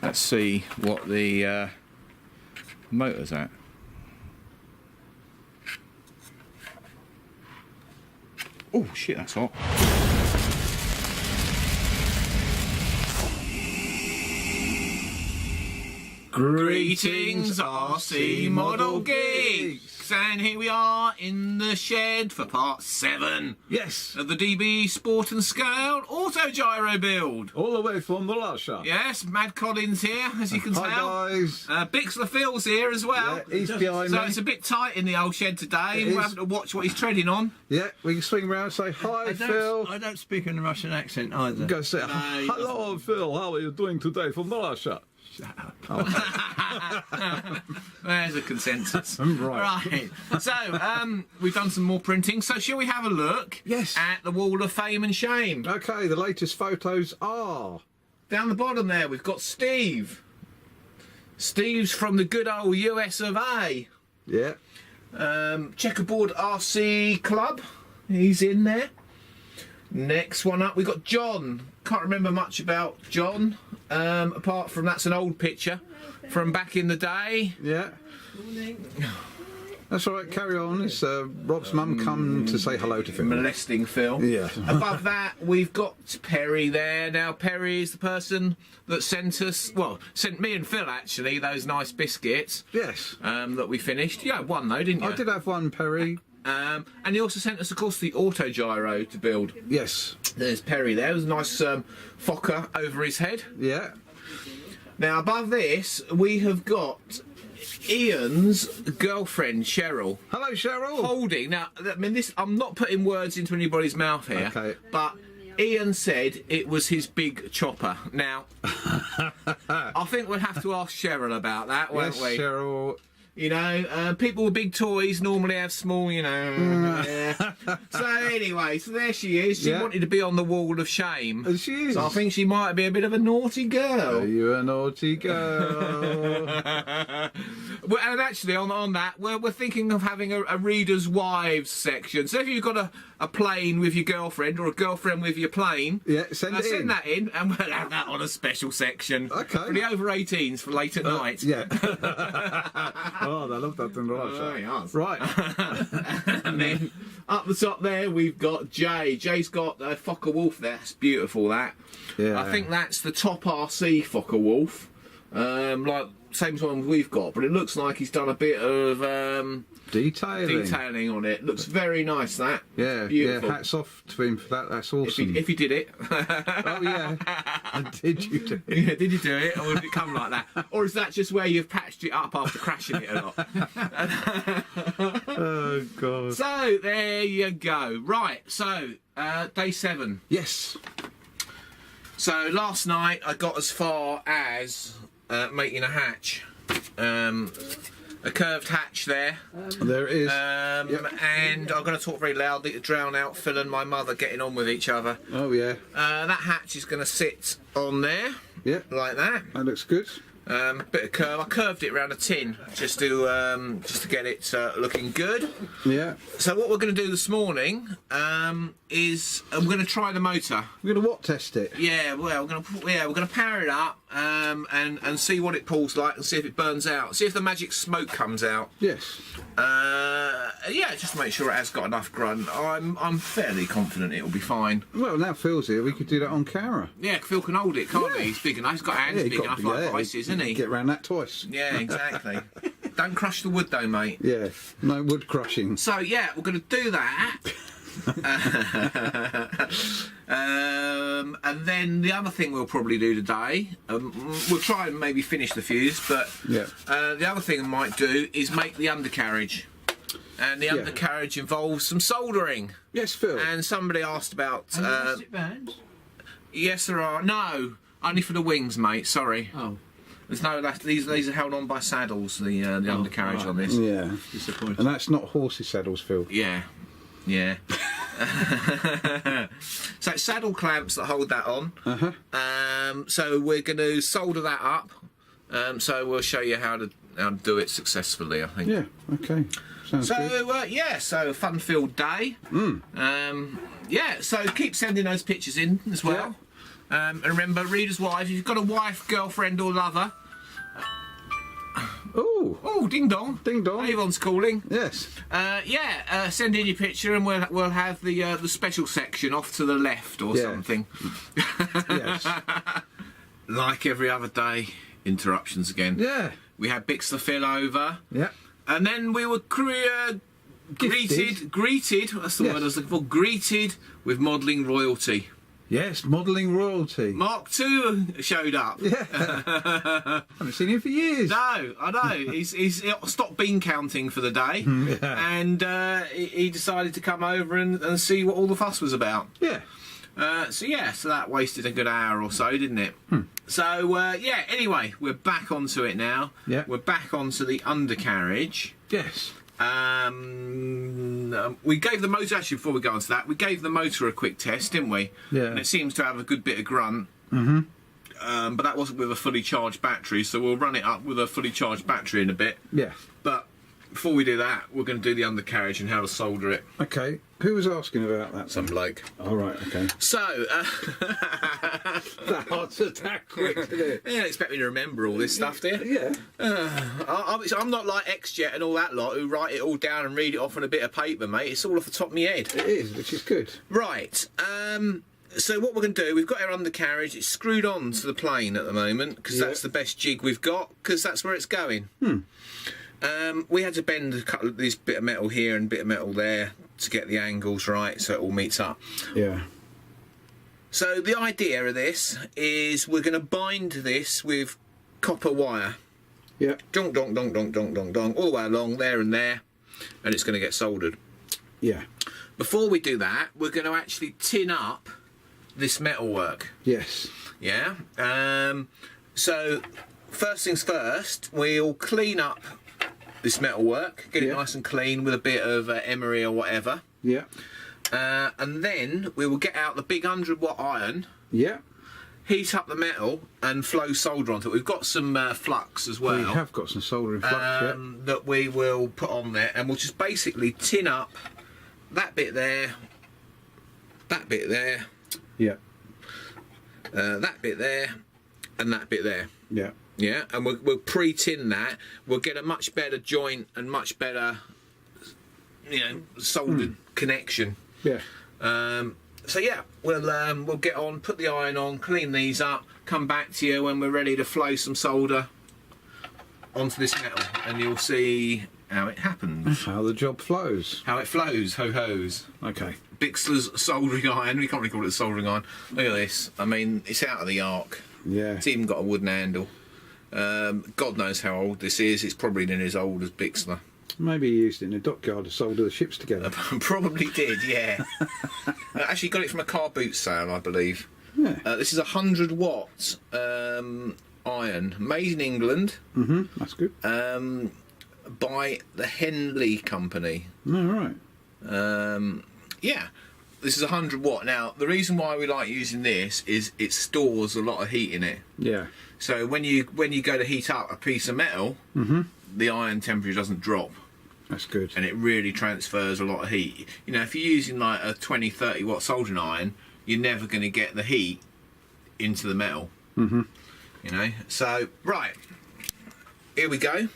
Let's see what the motor's at. Oh shit, that's hot. Greetings, RC Model Geeks! And here we are in the shed for part 7. Yes. Of the DB Sport and Scale Autogyro build. All the way from the last shop. Yes, Mad Collins here, as you can tell. Hi guys. Bixler Phil's here as well. Yeah, he's behind me. So it's a bit tight in the old shed today. We'll have to watch what he's treading on. Yeah, we can swing around and say hi, Phil. I don't speak in a Russian accent either. Go say hello, Phil. How are you doing today from the last shop? Shut up. Oh. There's a consensus. Right. So, we've done some more printing. So, shall we have a look at the Wall of Fame and Shame? Okay, the latest photos are... Down the bottom there, we've got Steve. Steve's from the good old US of A. Yeah. Checkerboard RC Club. He's in there. Next one up, we've got John. Can't remember much about John, apart from that's an old picture from back in the day. Yeah. That's all right, carry on. It's Rob's mum come to say hello to Phil. Molesting Phil. Yeah. Above that, we've got Perry there. Now, Perry is the person that sent us, well, sent me and Phil, actually, those nice biscuits. Yes. That we finished. You had one, though, didn't you? I did have one, Perry. And he also sent us, of course, the Autogyro to build. Yes. There's Perry there. There's a nice focker over his head. Yeah. Now, above this, we have got Ian's girlfriend, Cheryl. Hello, Cheryl. Holding. Now, I mean, this. I'm not putting words into anybody's mouth here. Okay. But Ian said it was his big chopper. Now, I think we'll have to ask Cheryl about that, won't Yes, we? Cheryl. You know, people with big toys normally have small, you know. Yeah. So anyway, so there she is. She wanted to be on the Wall of Shame. She is. So I think she might be a bit of a naughty girl. Are you a naughty girl? Well, and actually, on that, we're thinking of having a reader's wives section. So if you've got a plane with your girlfriend or a girlfriend with your plane, send it in. Send that in, and we'll have that on a special section. Okay. For the over 18s for late at night. Yeah. Oh, I love that in the last Yes. Right. And then up the top there, we've got Jay. Jay's got a Fokker Wolf there. That's beautiful, that. Yeah. I think that's the top RC Fokker Wolf. Like, same one we've got, but it looks like he's done a bit of detailing on it. Looks very nice, that. Yeah, beautiful. Yeah, hats off to him for that. That's awesome. If he did it. Oh, yeah. Did you do it? Yeah, did you do it? Or did it come like that? Or is that just where you've patched it up after crashing it a lot? Oh, God. So, there you go. Right, so, day 7. Yes. So, last night I got as far as making a hatch. A curved hatch there. There it is. And I'm going to talk very loudly to drown out Phil and my mother getting on with each other. Oh, yeah. That hatch is going to sit on there. Yeah. Like that. That looks good. Bit of curve. I curved it around a tin just to get it looking good. Yeah. So what we're going to do this morning is I'm going to try the motor. We're going to what test it? Yeah, well, we're going to power it up and see what it pulls like and see if it burns out. See if the magic smoke comes out. Yes. Yeah, just to make sure it has got enough grunt. I'm fairly confident it will be fine. Well, now Phil's here. We could do that on camera. Yeah, Phil can hold it, can't he? He's big enough. He's got hands big enough like Bryce's, isn't he? Get around that twice. Yeah, exactly. Don't crush the wood though, mate. Yeah, no wood crushing. So yeah, we're going to do that. And then the other thing we'll probably do today, we'll try and maybe finish the fuse, but the other thing I might do is make the undercarriage. And the undercarriage involves some soldering. Yes, Phil. And somebody asked about... elastic bands? Yes, there are. No, only for the wings, mate. Sorry. Oh. There's no these are held on by saddles. The undercarriage on this. Yeah. Disappointing. And that's not horsey saddles, Phil. Yeah. Yeah. So it's saddle clamps that hold that on. So we're going to solder that up. So we'll show you how to do it successfully, I think. Yeah. Okay. Sounds good. Yeah. So fun-filled day. Yeah. So keep sending those pictures in as well. And remember, readers' wives, if you've got a wife, girlfriend, or lover. Oh, ding dong. Ding dong. Avon's calling. Yes. Send in your picture and we'll have the special section off to the left or something. Yes. Like every other day, interruptions again. Yeah. We had Bixler Phil over. Yeah. And then we were greeted, that's the word I was looking for, greeted with modelling royalty. Yes, modelling royalty. Mark II showed up. Yeah. Haven't seen him for years. No, I know. He's stopped bean counting for the day. And he decided to come over and see what all the fuss was about. Yeah. So that wasted a good hour or so, didn't it? So, anyway, we're back onto it now. Yeah. We're back onto the undercarriage. Yes. We gave the motor, actually, before we go on to that, we gave the motor a quick test, didn't we? Yeah. And it seems to have a good bit of grunt. But that wasn't with a fully charged battery, so we'll run it up with a fully charged battery in a bit. Yeah. But before we do that, we're going to do the undercarriage and how to solder it. Okay. Who was asking about that? Some bloke. All right. Okay. So, That's that quick, isn't it? you don't expect me to remember all this stuff, do you? Yeah. I'm not like XJet and all that lot who write it all down and read it off on a bit of paper, mate. It's all off the top of my head. It is, which is good. Right. So what we're going to do, we've got our undercarriage. It's screwed on to the plane at the moment because that's the best jig we've got because that's where it's going. We had to bend this bit of metal here and bit of metal there to get the angles right so it all meets up. Yeah. So the idea of this is we're going to bind this with copper wire. Yeah. Donk, donk, donk, donk, donk, donk, donk, all the way along, there and there, and it's going to get soldered. Yeah. Before we do that, we're going to actually tin up this metalwork. Yes. Yeah? So, first things first, we'll clean up this metalwork, get it nice and clean with a bit of emery or whatever. Yeah. And then we will get out the big 100-watt iron. Yeah. Heat up the metal and flow solder onto it. We've got some flux as well. We have got some soldering flux, that we will put on there, and we'll just basically tin up that bit there, that bit there, yeah. that bit there, and that bit there. Yeah. Yeah, and we'll pre-tin that. We'll get a much better joint and much better, soldered connection. Yeah. So yeah, we'll get on, put the iron on, clean these up, come back to you when we're ready to flow some solder onto this metal, and you'll see how it happens. How the job flows. How it flows, ho-hos. Okay. Bixler's soldering iron. We can't really call it a soldering iron. Look at this. I mean, it's out of the arc. Yeah. It's even got a wooden handle. God knows how old this is. It's probably nearly as old as Bixler. Maybe he used it in a dockyard to solder the ships together. Probably did, yeah. Actually got it from a car boot sale, I believe. Yeah. This is a 100-watt iron, made in England. That's good. By the Henley Company. All right. Yeah, this is 100-watt. Now, the reason why we like using this is it stores a lot of heat in it. Yeah. So when you go to heat up a piece of metal, the iron temperature doesn't drop. That's good. And it really transfers a lot of heat. If you're using like a 20, 30-watt soldering iron, you're never going to get the heat into the metal. So, right, here we go.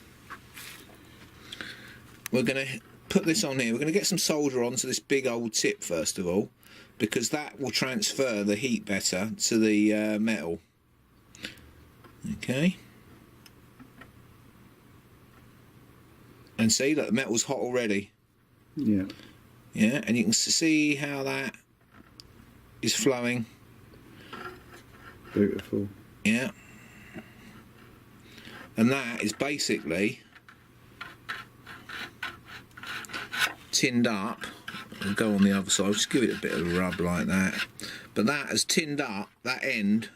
We're going to put this on here. We're going to get some solder onto this big old tip first of all, because that will transfer the heat better to the metal. Okay. And see, look, the metal's hot already. Yeah. Yeah, and you can see how that is flowing. Beautiful. Yeah. And that is basically tinned up. I'll go on the other side, just give it a bit of a rub like that. But that has tinned up, that end,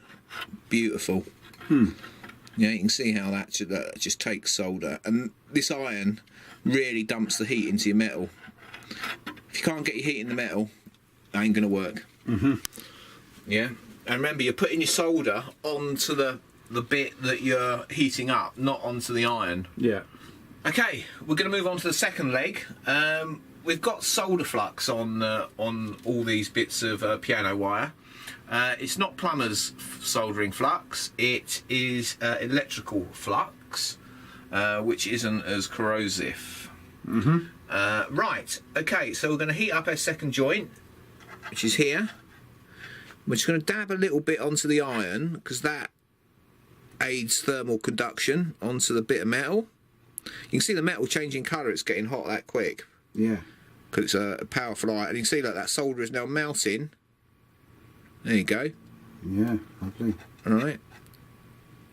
beautiful. Yeah, you can see how that just takes solder. And this iron really dumps the heat into your metal. If you can't get your heat in the metal, it ain't going to work. Yeah, and remember, you're putting your solder onto the bit that you're heating up, not onto the iron. Yeah. Okay, we're going to move on to the second leg. We've got solder flux on all these bits of piano wire. It's not plumber's soldering flux, it is electrical flux, which isn't as corrosive. Right, okay, so we're going to heat up our second joint, which is here. We're just going to dab a little bit onto the iron, because that aids thermal conduction onto the bit of metal. You can see the metal changing colour, it's getting hot that quick. Yeah. Because it's a powerful iron. And you can see that solder is now melting. There you go. Yeah, lovely. Alright.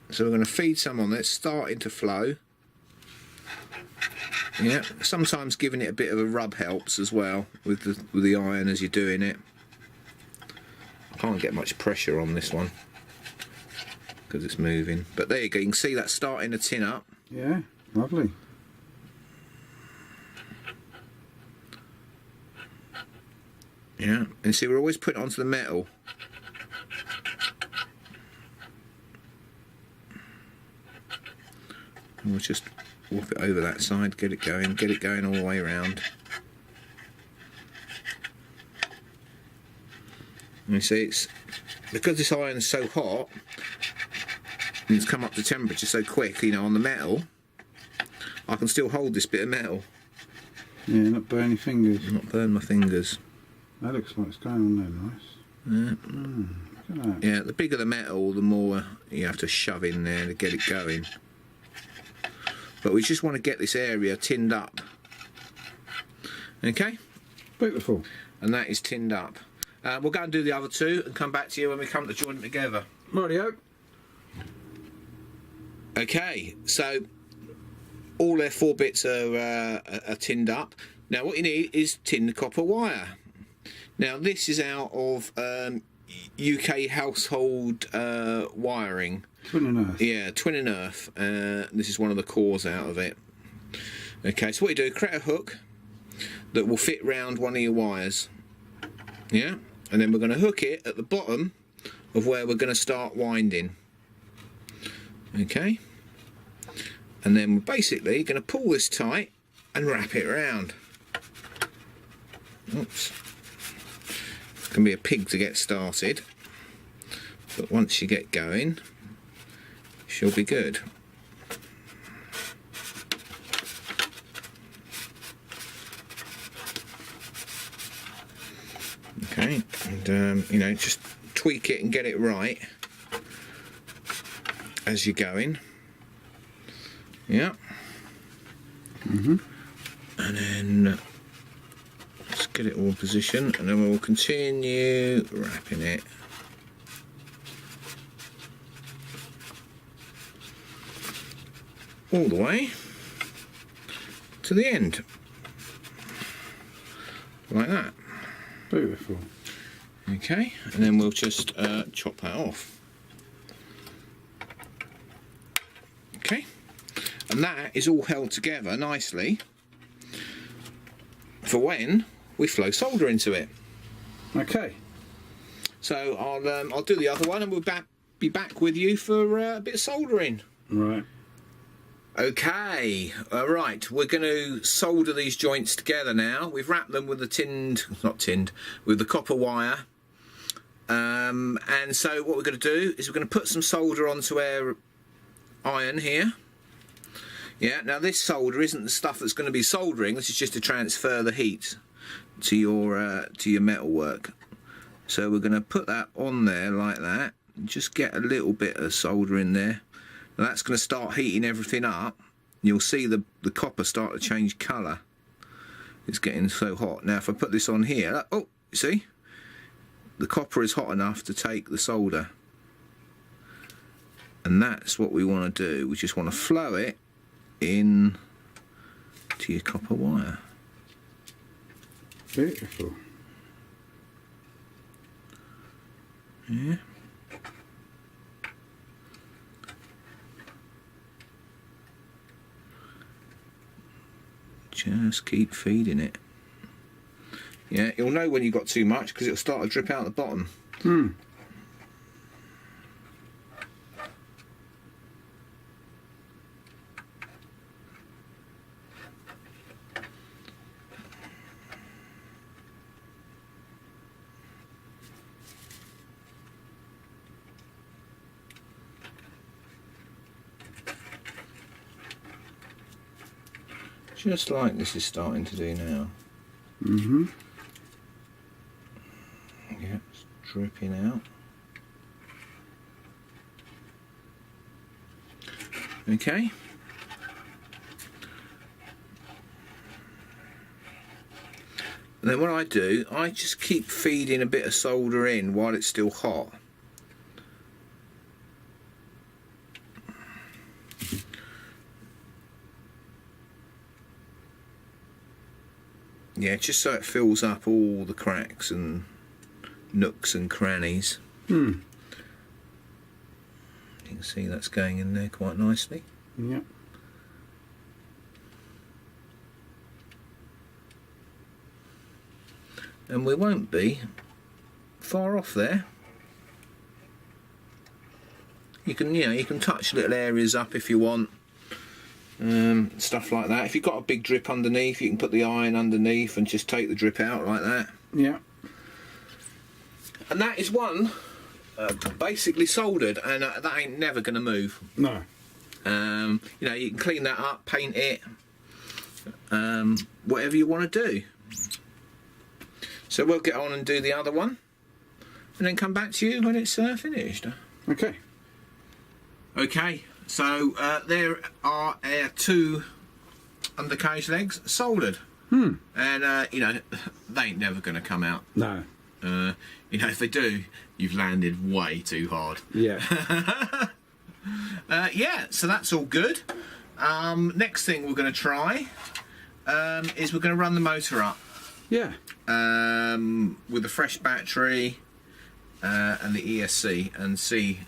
So we're going to feed some on there. It's starting to flow. Yeah, sometimes giving it a bit of a rub helps as well with the iron as you're doing it. I can't get much pressure on this one because it's moving. But there you go, you can see that starting to tin up. Yeah, lovely. Yeah, and see we're always putting it onto the metal. And we'll just whop it over that side, get it going all the way around. And you see, it's because this iron's so hot and it's come up to temperature so quick, you know, on the metal, I can still hold this bit of metal. Yeah, not burn your fingers. Not burn my fingers. That looks like it's going on there, nice. Yeah. Look at that. Yeah, the bigger the metal, the more you have to shove in there to get it going. But we just want to get this area tinned up. Okay? Beautiful. And that is tinned up. We'll go and do the other two and come back to you when we come to join them together. Rightio. Okay, so all their 4 bits are tinned up. Now what you need is tinned copper wire. Now this is out of UK household wiring. Twin and earth. Yeah, twin and earth. This is one of the cores out of it. Okay, so what you do, create a hook that will fit round one of your wires. Yeah, and then we're going to hook it at the bottom of where we're going to start winding. Okay, and then we're basically going to pull this tight and wrap it around. Oops. It can be a pig to get started, but once you get going, she'll be good. Okay, and you know, just tweak it and get it right as you're going. Yeah. And then let's get it all in position, and then we'll continue wrapping it. All the way to the end, like that. Beautiful. Okay, and then we'll just chop that off. Okay, and that is all held together nicely for when we flow solder into it. Okay. So I'll do the other one, and we'll be back with you for a bit of soldering. Right. Okay, right, we're going to solder these joints together now. We've wrapped them with with the copper wire. And so what we're going to do is we're going to put some solder onto our iron here. Yeah, now this solder isn't the stuff that's going to be soldering, this is just to transfer the heat to your metal work. So we're going to put that on there like that, and just get a little bit of solder in there. Now that's going to start heating everything up. You'll see the copper start to change colour. It's getting so hot. Now if I put this on here, oh, you see? The copper is hot enough to take the solder. And that's what we want to do. We just want to flow it in to your copper wire. Beautiful. Yeah. Just keep feeding it. Yeah, you'll know when you've got too much because it'll start to drip out the bottom. Just like this is starting to do now. Mm-hmm. Yeah, it's dripping out. Okay. And then what I do, I just keep feeding a bit of solder in while it's still hot. Yeah, just so it fills up all the cracks and nooks and crannies. Hmm. You can see that's going in there quite nicely. Yeah. And we won't be far off there. You can, you can touch little areas up if you want, stuff like that. If you've got a big drip underneath, you can put the iron underneath and just take the drip out like that. Yeah. And that is one basically soldered, and that ain't never going to move. No. You know, you can clean that up, paint it, whatever you want to do. So we'll get on and do the other one, and then come back to you when it's finished. Okay. Okay, so there are our 2 undercarriage legs soldered. Hmm. And, you know, they ain't never going to come out. No. You know, if they do, you've landed way too hard. Yeah. Yeah, so that's all good. Next thing we're going to try is we're going to run the motor up. Yeah. With a fresh battery and the ESC and see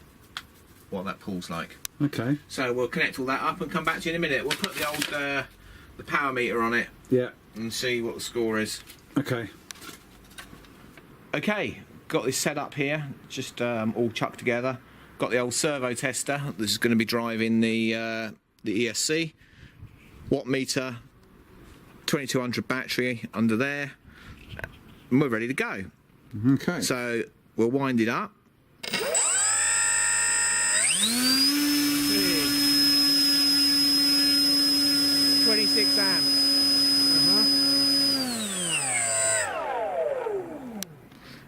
what that pulls like. Okay. So we'll connect all that up and come back to you in a minute. We'll put the old the power meter on it Yeah. and see what the score is. Okay. Okay, got this set up here, just all chucked together. Got the old servo tester. This is going to be driving the ESC. Watt meter, 2200 battery under there. And we're ready to go. Okay. So we'll wind it up. 26 amps.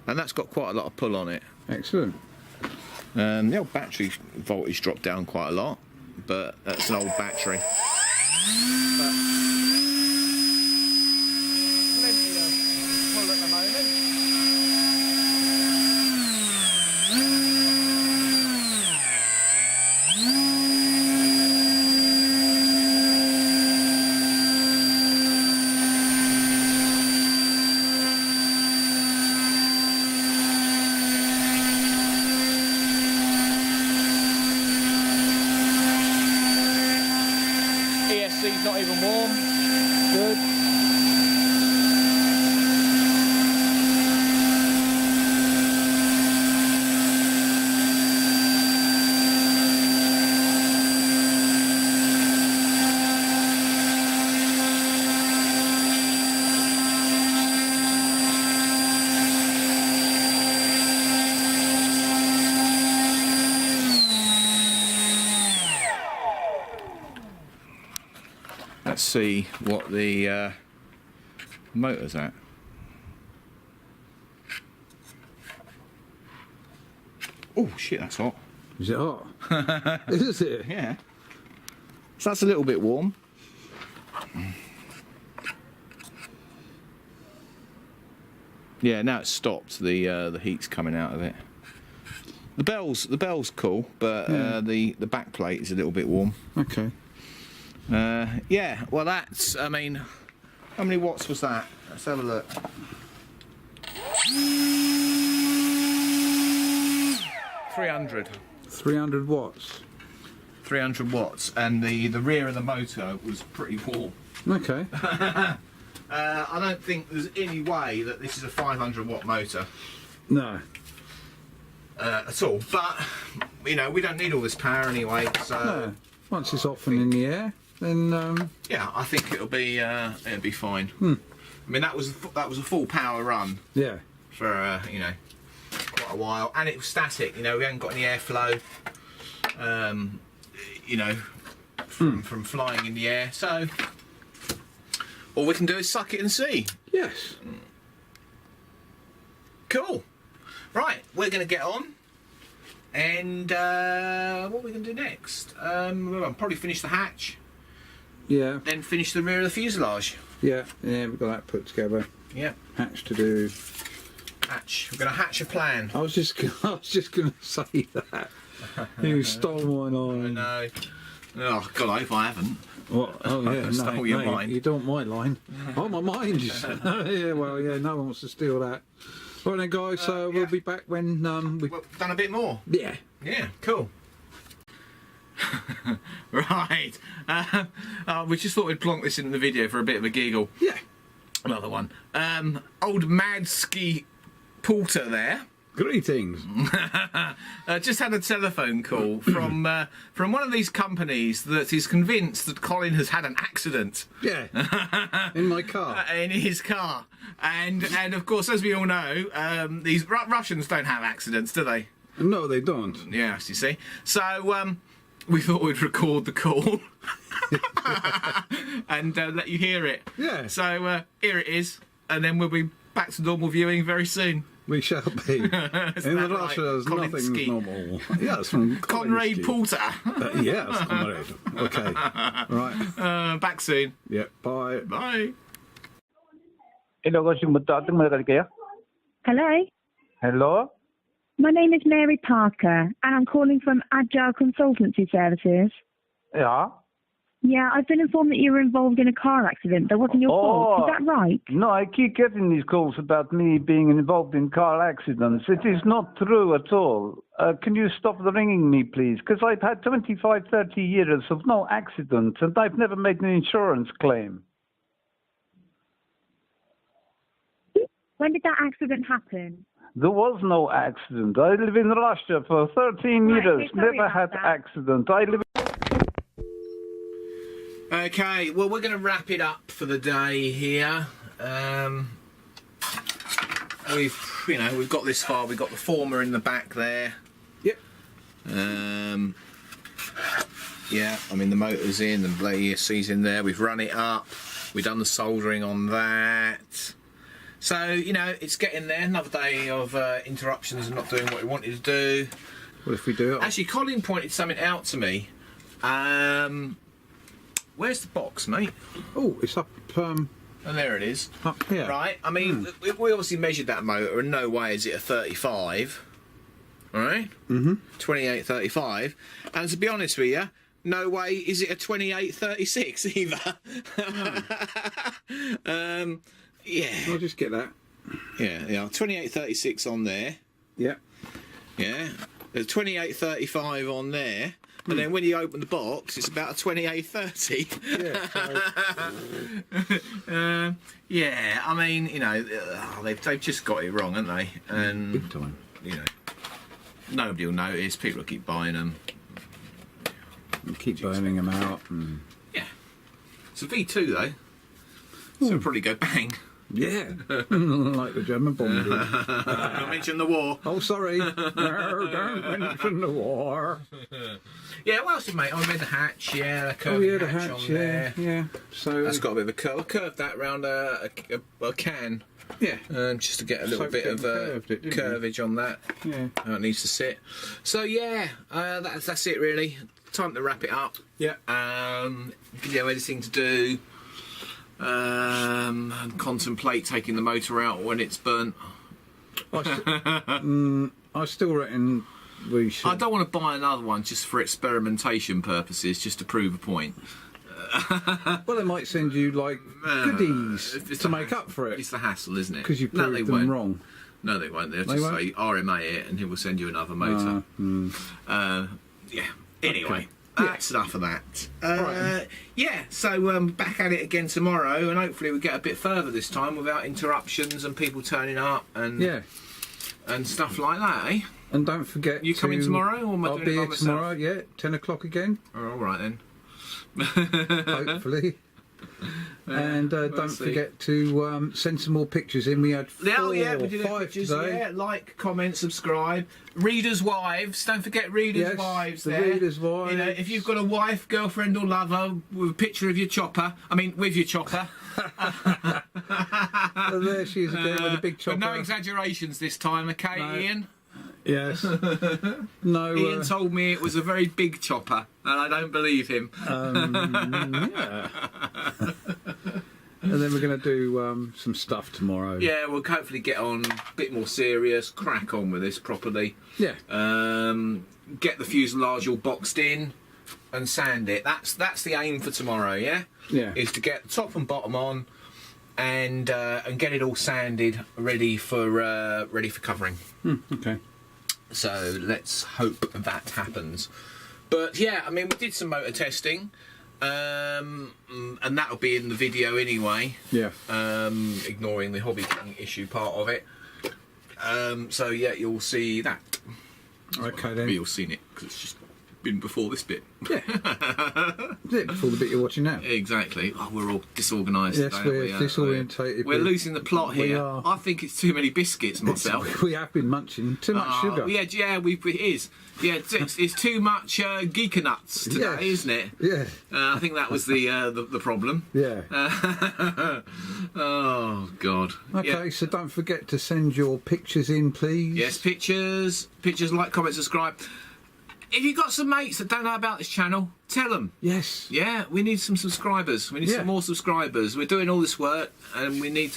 And that's got quite a lot of pull on it. Excellent. The old battery voltage dropped down quite a lot, but that's an old battery. But plenty of pull at the moment. ESC's not even warm. Good. Let's see what the motor's at. Oh shit, that's hot. Is it hot? Is it? Yeah. So that's a little bit warm. Yeah, now it's stopped. The heat's coming out of it. The bell's cool, but the back plate is a little bit warm. Okay. Yeah, well that's, I mean, how many watts was that? Let's have a look. 300. 300 watts. 300 watts, and the rear of the motor was pretty warm. Okay. I don't think there's any way that this is a 500 watt motor No. at all, but you know, we don't need all this power anyway, so No. Once it's off and in the air, then yeah, I think it'll be fine. I mean, that was a full power run yeah. for you know, quite a while, and it was static. You know, we hadn't got any airflow. You know, from flying in the air, so all we can do is suck it and see. Yes. Cool. Right, we're going to get on. And what are we going to do next? I'll probably finish the hatch. Yeah. Then finish the rear of the fuselage. Yeah. We've got that put together. Yeah. Hatch to do. Hatch. We're going to hatch a plan. I was just going to say that. You stole my line. I know. Oh, God, I hope I haven't. What? Oh yeah, Stole your no, mind. you don't my line. Oh, my mind. Yeah, well, yeah, no one wants to steal that. Right then, guys. We'll be back when we've done a bit more. Yeah. Yeah. Cool. Right. We just thought we'd plonk this in the video for a bit of a giggle. Yeah. Another one. Old Madski Porter there. Greetings. Just had a telephone call from one of these companies that is convinced that Colin has had an accident. Yeah. In my car. In his car, and of course, as we all know, these Russians don't have accidents, do they? No, they don't. Yes, you see. So we thought we'd record the call and let you hear it. Yeah. So here it is, and then we'll be back to normal viewing very soon. We shall be. In Russia, there's nothing normal. Yes, from Conrad Porter. Yes, Conrad. Okay. Right. Back soon. Yep. Bye. Bye. Hello. Hello. My name is Mary Parker, and I'm calling from Agile Consultancy Services. Yeah. Yeah, I've been informed that you were involved in a car accident. That wasn't your fault. Is that right? No, I keep getting these calls about me being involved in car accidents. It is not true at all. Can you stop ringing me, please? Because I've had 25, 30 years of no accidents, and I've never made an insurance claim. When did that accident happen? There was no accident. I live in Russia for 13 years. Never had accident. I live. Okay, well, we're going to wrap it up for the day here. We've got this far. We've got the former in the back there. Yep. Yeah, I mean the motor's in, the ESC's in there. We've run it up. We've done the soldering on that. So it's getting there. Another day of interruptions and not doing what we wanted to do. What if we do it? Actually, Colin pointed something out to me. Where's the box, mate? Oh, it's up. And there it is. Up here. Right. I mean, we obviously measured that motor, and no way is it a 35. All right. 2835. And to be honest with you, no way is it a 2836 either. Yeah. I'll just get that. Yeah. 2836 on there. Yeah. Yeah. There's 2835 on there. And then when you open the box, it's about a 2830. Yeah. Yeah, I mean, they've just got it wrong, haven't they? And Big time. Nobody will notice. People will keep buying them. You keep burning them out. And... Yeah. It's a V2 though, so it'll probably go bang. Yeah. Like the German bomb did. Don't mention the war. Oh, sorry. No, don't mention the war. Yeah, what else did mate? I made the hatch. Yeah, the curved the hatch hatch. on there. Yeah. So That's got a bit of a curve. I curved that round a can. Yeah. Just to get a little So bit of curvage on that. Yeah. How it needs to sit. So yeah, that's it really. Time to wrap it up. Yeah. Video editing to do. And contemplate taking the motor out when it's burnt. I still reckon we should. I don't want to buy another one just for experimentation purposes, just to prove a point. Well, they might send you like goodies to make up for it. It's the hassle, isn't it? Because you proved they them won't. wrong. No, they won't. They'll They just won't? say RMA it, and he will send you another motor. Yeah. Anyway. Okay. That's enough of that. Right. Yeah, so back at it again tomorrow, and hopefully we get a bit further this time without interruptions and people turning up and stuff like that, eh? And don't forget. You coming tomorrow, or am I I'll doing be it by here myself? tomorrow. Yeah, 10 o'clock again. Oh, all right then. Hopefully. And don't see. forget to send some more pictures in. We had We five did have pictures. today. Yeah, like, comment, subscribe. Readers' wives. Don't forget readers' Yes, wives. the there. readers' wives. You know, if you've got a wife, girlfriend, or lover with a picture of your chopper. I mean, with your chopper. Oh, there she is again with a big chopper. But no exaggerations this time, okay, No. Ian? Yes. No. Ian told me it was a very big chopper, and I don't believe him. Yeah. And then we're going to do some stuff tomorrow. Yeah, we'll hopefully get on a bit more serious, crack on with this properly. Yeah. Get the fuselage all boxed in and sand it. That's the aim for tomorrow, yeah? Yeah. Is to get the top and bottom on and get it all sanded, ready for covering. Okay. So let's hope that happens. But yeah, I mean, we did some motor testing, and that'll be in the video anyway. Yeah. Ignoring the hobby king issue part of it. So yeah, you'll see that. Okay Well, then. you'll seen it because it's just been before this bit. Yeah. Is it before the bit you're watching now? Exactly. Oh, we're all disorganised. Yes, today, we're disorientated. We're losing the plot We here. are. I think it's too many biscuits myself. We have been munching too much sugar. It is. Yeah, it's too much geeker nuts today, Yes. isn't it? Yeah. I think that was the problem. Yeah. Oh God. Okay, Yeah. so don't forget to send your pictures in, please. Yes, pictures, like, comment, subscribe. If you've got some mates that don't know about this channel, tell them. Yes. Yeah, we need some subscribers. We need Yeah. some more subscribers. We're doing all this work, and we need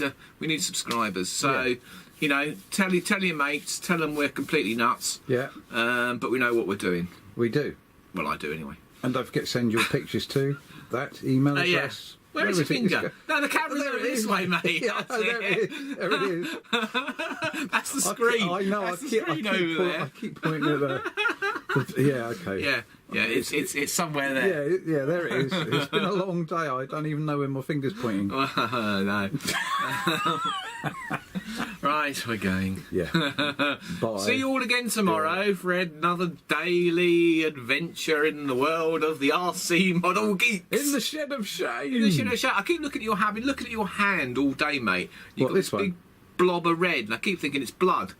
subscribers. So, Yeah. you know, tell your mates. Tell them we're completely nuts. Yeah, But we know what we're doing. we do. Well, I do anyway. And don't forget to send your pictures to that email Yeah. address. Where is your Everything is finger? No, the camera's There over it this is. way, mate. Yeah, That's there it. it is. There it is. That's the screen. I know. That's I the keep, screen over there. I keep pointing at the. Yeah. Okay. Yeah, it's somewhere there. Yeah. There it is. It's been a long day. I don't even know where my finger's pointing. No. Right, we're going. Yeah. Bye. See you all again tomorrow for another daily adventure in the world of the RC model geeks. In the shed of shame. In the shed of shame. I keep looking at your hand. I've been looking at your hand all day, mate. You've What, got this this big one? blob of red, and I keep thinking it's blood.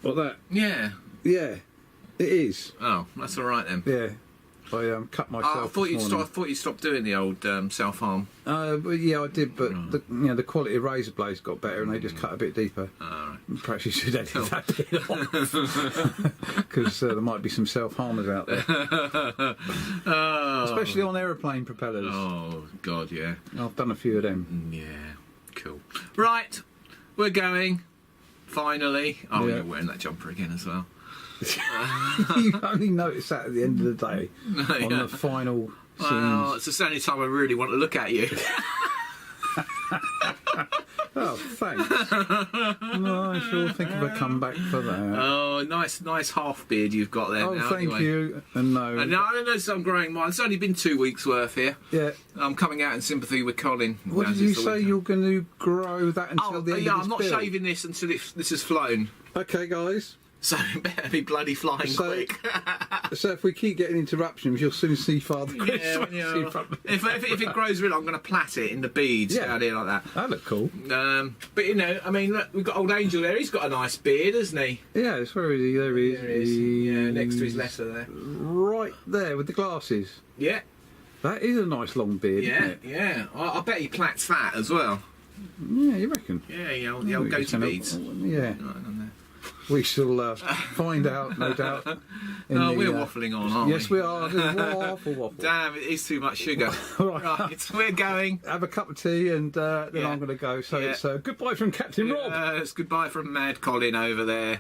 What that? Yeah. Yeah. It is. Oh, that's all right then. Yeah. I cut myself. I thought this morning. you'd stopped doing the old self harm. Well, yeah, I did, but the quality of razor blades got better, and they just cut a bit deeper. Perhaps you should edit that bit off, because there might be some self-harmers out there, especially on aeroplane propellers. Oh God, yeah. I've done a few of them. Yeah, cool. Right, we're going. Finally. Oh, Yeah. you're wearing that jumper again as well. You only notice that at the end of the day, on Yeah. the final Well, scenes. it's the only time I really want to look at you. Oh, thanks. No, I sure think of a comeback for that. Oh, nice half beard you've got there Oh, now. thank anyway. you. And no. And now I know I'm growing mine. It's only been 2 weeks worth here. Yeah. I'm coming out in sympathy with Colin. What as did you it's the say? weekend. You're going to grow that until Oh, the end yeah, of I'm this not build? shaving this until this has flown. Okay, guys. So it better be bloody flying So- quick. So if we keep getting interruptions, you'll soon see Father Chris. Yeah, if it grows real, I'm going to plait it in the beads Yeah. down here like that. That look cool. But you know, I mean, look, we've got old Angel there. He's got a nice beard, hasn't he? Yeah, it's where is he? There he is. There he is. Yeah, next to his letter there. Right there with the glasses. Yeah, That is a nice long beard, isn't yeah, it? yeah. I bet he plaits that as well. Yeah, you reckon? Yeah, the old goatee beads. Yeah. Right on there. We shall find out, no doubt. Oh, we're waffling on, aren't Yes, we? we are. Waffle. Damn, it is too much sugar. Right, we're going. Have a cup of tea and then Yeah. I'm going to go. So Yeah. it's goodbye from Captain Rob. It's goodbye from Mad Colin over there.